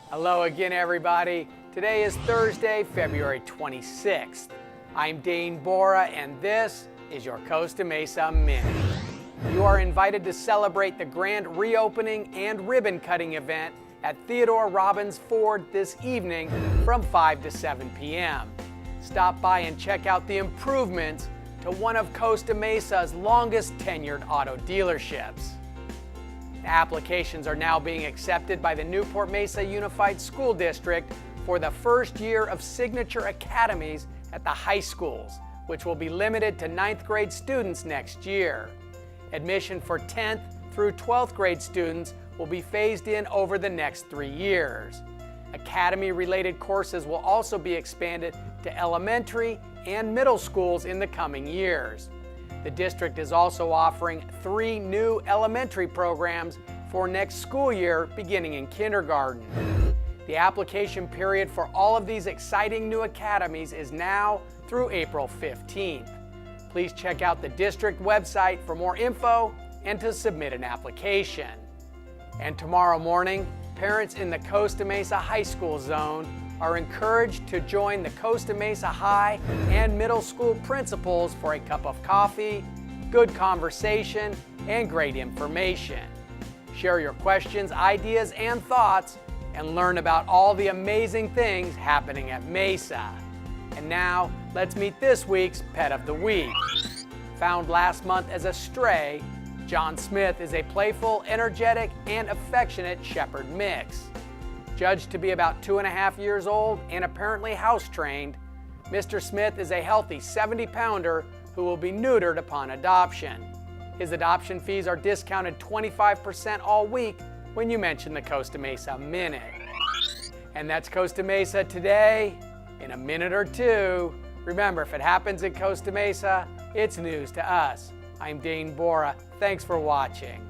Hello again, everybody. Today is Thursday, February 26th. I'm Dane Bora, and this is your Costa Mesa Minute. You are invited to celebrate the grand reopening and ribbon cutting event at Theodore Robins Ford this evening from 5 to 7 p.m. Stop by and check out the improvements to one of Costa Mesa's longest tenured auto dealerships. Applications are now being accepted by the Newport Mesa Unified School District for the first year of Signature Academies at the high schools, which will be limited to 9th grade students next year. Admission for 10th through 12th grade students will be phased in over the next 3 years. Academy-related courses will also be expanded to elementary and middle schools in the coming years. The district is also offering 3 new elementary programs for next school year beginning in kindergarten. The application period for all of these exciting new academies is now through April 15th. Please check out the district website for more info and to submit an application. And tomorrow morning, parents in the Costa Mesa High School zone are encouraged to join the Costa Mesa High and Middle School principals for a cup of coffee, good conversation, and great information. Share your questions, ideas, and thoughts, and learn about all the amazing things happening at Mesa. And now, let's meet this week's Pet of the Week. Found last month as a stray, John Smith is a playful, energetic, and affectionate shepherd mix. Judged to be about 2.5 years old and apparently house-trained, Mr. Smith is a healthy 70-pounder who will be neutered upon adoption. His adoption fees are discounted 25% all week when you mention the Costa Mesa Minute. And that's Costa Mesa today, in a minute or two. Remember, if it happens in Costa Mesa, it's news to us. I'm Dane Bora. Thanks for watching.